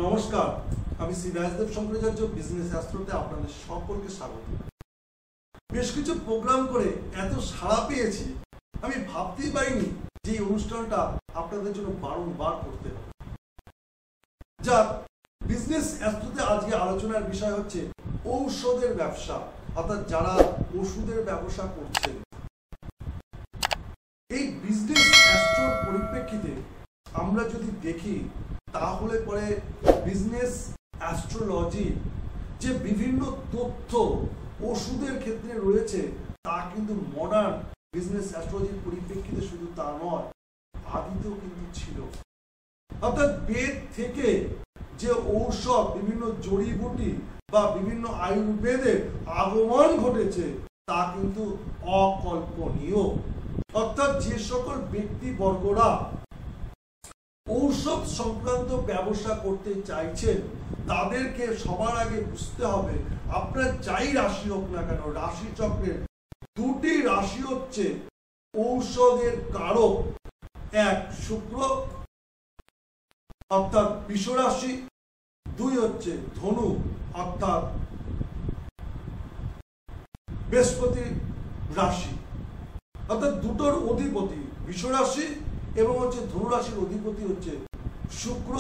নমস্কার, আমি শ্রী রাজদেব শঙ্করাচার্য বিজনেস অ্যাস্ট্রোতে আপনাদের সকলকে স্বাগত। বেশ কিছু প্রোগ্রাম করে এত সাড়া পেয়েছি, আমি ভাবতেই পারিনি যে এই অনুষ্ঠানটা আপনাদের জন্য বারংবার করতে হবে। যা বিজনেস অ্যাস্ট্রোতে আজকে আলোচনার বিষয় হচ্ছে ঔষধের ব্যবসা, অর্থাৎ যারা ওষুধের ব্যবসা করছেন। এই বিজনেস অ্যাস্ট্রোর পরিপ্রেক্ষিতে আমরা যদি দেখি তাহলে পরে বিজনেস অ্যাস্ট্রোলজি যে বিভিন্ন তথ্য ওষুধের ক্ষেত্রে রয়েছে তা কিন্তু মডার্ন বিজনেস অ্যাস্ট্রোলজির পরিপ্রেক্ষিতে শুধু তা নয়, আদিতেও কিন্তু ছিল। অর্থাৎ বেদ থেকে যে ঔষধ, বিভিন্ন জড়িবুটি বা বিভিন্ন আয়ুর্বেদের আগমন ঘটেছে তা কিন্তু অকল্পনীয়। অর্থাৎ যে সকল ব্যক্তিবর্গরা ঔষধ সংক্রান্ত ব্যবসা করতে চাইছেন তাদেরকে সবার আগে বুঝতে হবে আপনার যাই রাশি হোক না কেন, রাশি চক্রের দুটি রাশি হচ্ছে ঔষধের কারক। এক শুক্র অর্থাৎ বৃষ রাশি, দুই হচ্ছে ধনু অর্থাৎ বৃহস্পতি রাশি। অর্থাৎ দুটোর অধিপতি বৃষ রাশি এবং হচ্ছে ধনু রাশির অধিপতি হচ্ছে শুক্র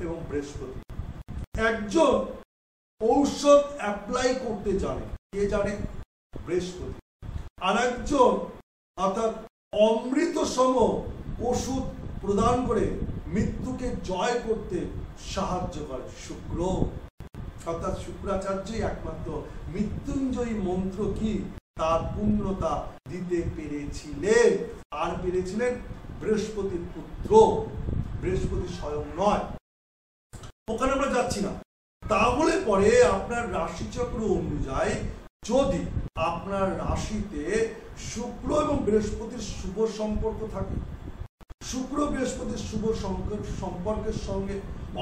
এবং বৃহস্পতি। একজন ঔষধ অ্যাপ্লাই করতে জানে, কে জানে? বৃহস্পতি। আর একজন অর্থাৎ অমৃত সম ওষুধ প্রদান করে মৃত্যুকে জয় করতে সাহায্য করে শুক্র। অর্থাৎ শুক্রাচার্যই একমাত্র মৃত্যুঞ্জয়ী মন্ত্র কি তার পূর্ণতা দিতে পেরেছিলেন। আর পেরেছিলেন বৃহস্পতির পুত্র, বৃহস্পতি স্বয়ং নয়। ওখানে আমরা যাচ্ছি না। তাহলে পরে আপনার রাশিচক্র অনুযায়ী যদি আপনার রাশিতে শুক্র এবং বৃহস্পতির শুভ সম্পর্ক থাকে, শুক্র বৃহস্পতির শুভ সম্পর্কের সঙ্গে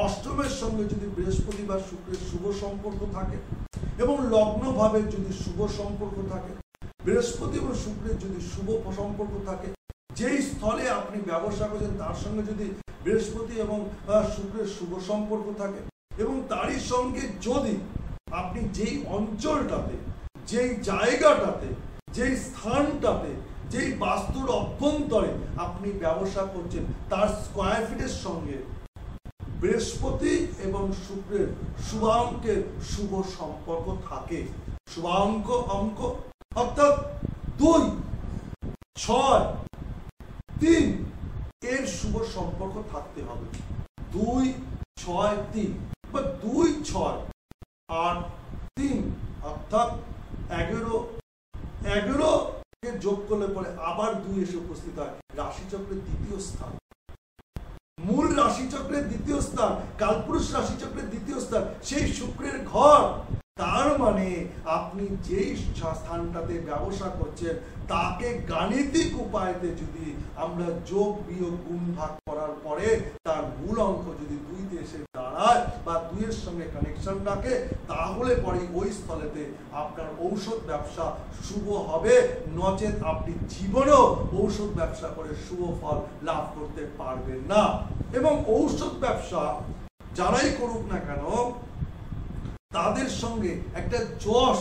অষ্টমের সঙ্গে যদি বৃহস্পতি বা শুক্রের শুভ সম্পর্ক থাকে এবং লগ্ন ভাবে যদি শুভ সম্পর্ক থাকে, বৃহস্পতি এবং শুক্রের যদি শুভ সম্পর্ক থাকে, যেই স্থলে আপনি ব্যবসা করছেন তার সঙ্গে যদি বৃহস্পতি এবং শুক্রের শুভ সম্পর্ক থাকে এবং তারই সঙ্গে যদি আপনি যেই অঞ্চলটাতে, যেই জায়গাটাতে, যেই স্থানটাতে, যেই বাস্তুর অভ্যন্তরে আপনি ব্যবসা করছেন তার স্কয়ার ফিটের সঙ্গে বৃহস্পতি এবং শুক্রের শুভাঙ্কের শুভ সম্পর্ক থাকে। শুভাঙ্ক অঙ্ক অর্থাৎ 2, 6, 3 এর শুভ সম্পর্ক থাকতে হবে। 2, 6, 3 বা 2, 6, 8, 3 অর্থাৎ 11 কে যোগ করলে পরে আবার 2 এসে উপস্থিত হয় রাশিচক্রের দ্বিতীয় স্থান। মূল রাশিচক্রের দ্বিতীয় স্থান, কালপুরুষ রাশিচক্রের দ্বিতীয় স্থান, সেই শুক্রের ঘর। তার মানে আপনি যেই স্থানটাতে ব্যবসা করছেন তাকে গাণিতিক উপায়তে যদি আমরা যোগ বিয়োগ গুণ ভাগ করার পরে তার মূল অঙ্ক যদি 2 এসে দাঁড়ায় বা 2 এর সঙ্গে কানেকশন রাখে, তাহলে পরে ওই স্থলেতে আপনার ঔষধ ব্যবসা শুভ হবে। নচেত আপনি জীবনেও ঔষধ ব্যবসা করে শুভ ফল লাভ করতে পারবেন না। এবং ঔষধ ব্যবসা যারাই করুক না কেন তাদের সঙ্গে একটা যশ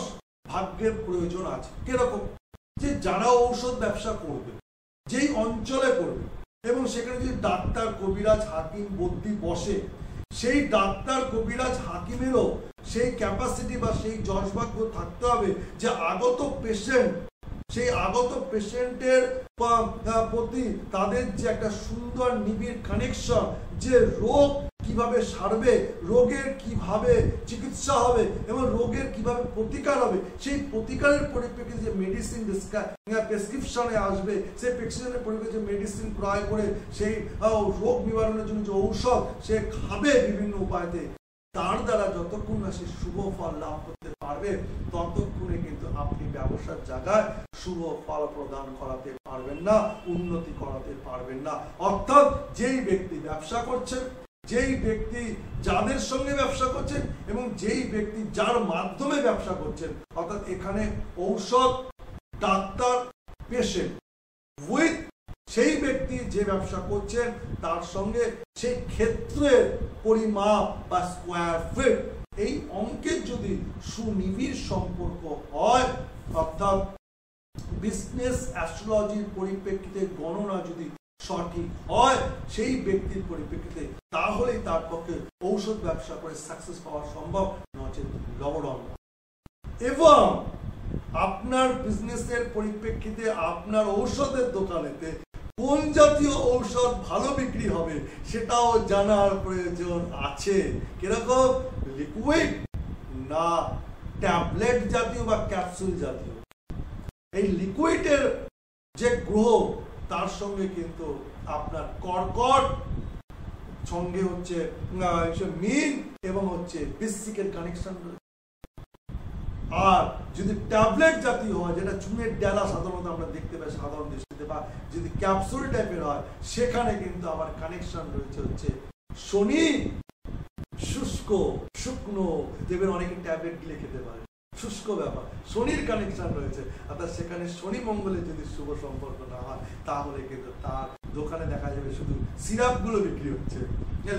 ভাগ্যের প্রয়োজন আছে। কিরকম? যে যারা ঔষধ ব্যবসা করবে, যেই অঞ্চলে করবে এবং সেখানে যদি ডাক্তার, কবিরাজ, হাকিম, বদ্যি বসে, সেই ডাক্তার, কবিরাজ, হাকিমেরও সেই ক্যাপাসিটি বা সেই যশ ভাগ্য থাকতে হবে যে আগত পেশেন্ট, সেই আগত পেশেন্টের প্রতি তাদের যে একটা সুন্দর নিবিড় কানেকশন, যে রোগ কিভাবে সারবে, রোগের কিভাবে চিকিৎসা হবে এবং রোগের কিভাবে প্রতিকার হবে, সেই প্রতিকারের পরিপ্রেক্ষিতে যে মেডিসিন প্রেসক্রিপশনে আসবে, সেই প্রেসক্রিপশনের পরিপ্রেক্ষিতে যে মেডিসিন ক্রয় করে সেই রোগ নিবারণের জন্য যে ঔষধ সে খাবে বিভিন্ন উপায়তে, তার দ্বারা যতক্ষণ না সে শুভ ফল লাভ করতে পারবে ততক্ষণে কিন্তু আপনি ব্যবসার জায়গায় শুভ ফল প্রদান করাতে পারবেন না, উন্নতি করাতে পারবেন না। অর্থাৎ যেই ব্যক্তি ব্যবসা করছেন, যেই ব্যক্তি যাদের সঙ্গে ব্যবসা করছেন এবং যেই ব্যক্তি যার মাধ্যমে ব্যবসা করছেন, অর্থাৎ এখানে ঔষধ, ডাক্তার, পেশেন্ট উইথ সেই ব্যক্তি ব্যক্তি যে ব্যবসা করছেন তার সঙ্গে সেই ক্ষেত্রের পরিমাপ বা স্কোয়ার ফিট এই অঙ্কের যদি সুনিবিড় সম্পর্ক হয়, অর্থাৎ বিজনেস অ্যাস্ট্রোলজির পরিপ্রেক্ষিতে গণনা যদি সঠিক হয় সেই ব্যক্তির পরিপ্রেক্ষিতে, তাহলেই তার পক্ষে ঔষধ ব্যবসা করে সাকসেস পাওয়া সম্ভব, নচেত লবডঙ্গ। এবং আপনার বিজনেসের পরিপ্রেক্ষিতে আপনার ঔষধের দোকানেতে কোন জাতীয় ঔষধ ভালো বিক্রি হবে সেটাও জানার প্রয়োজন আছে। কিরকম, লিকুইড না ট্যাবলেট জাতীয় বা ক্যাপসুল জাতীয়। এই লিকুইডের যে গ্রহ তার সঙ্গে কিন্তু আপনার কর্কট, সঙ্গে হচ্ছে মিন এবং হচ্ছে বৃশ্চিকের কানেকশন রয়েছে। আর যদি ট্যাবলেট জাতীয় হয়, যেটা চুনের ডেলা সাধারণত আমরা দেখতে পাই সাধারণ দৃষ্টিতে, বা যদি ক্যাপসুল টাইপের হয় সেখানে কিন্তু আবার কানেকশন রয়েছে হচ্ছে শনি, শুষ্ক শুকনো, দেখবেন অনেকে ট্যাবলেট গিলে খেতে পারে, শুষ্ক ব্যাপার, শনির কানেকশন রয়েছে। অর্থাৎ সেখানে শনি মঙ্গলের যদি শুভ সম্পর্ক না হয় তাহলে কিন্তু তার দোকানে দেখা যাবে শুধু সিরাপগুলো বিক্রি হচ্ছে,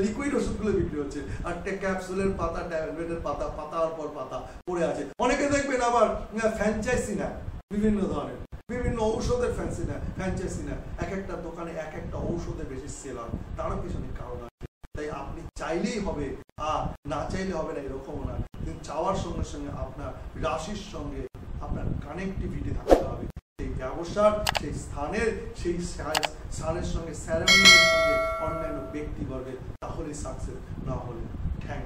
লিকুইড ওষুধগুলো বিক্রি হচ্ছে, আর ক্যাপসুলের পাতা, ট্যাবলেটের পাতা, পাতার পর পাতা পড়ে আছে। অনেকে দেখবেন আবার ফ্র্যাঞ্চাইজি না, বিভিন্ন ধরনের বিভিন্ন ঔষধের ফ্র্যাঞ্চাইজি না, এক একটা দোকানে এক একটা ঔষধের বেশি সেল হয়, তারও পিছনে কারণ আছে। তাই আপনি চাইলেই হবে আর না চাইলে হবে না এরকম না, কিন্তু চাওয়ার সঙ্গে সঙ্গে আপনার রাশির সঙ্গে আপনার কানেক্টিভিটি থাকতে হবে, সেই ব্যবসার, সেই স্থানের, সেই স্থানের সঙ্গে, স্যারেমনির সঙ্গে অন্যান্য ব্যক্তিবর্গের, তাহলেই সাকসেস, না হলে ঠ্যাং।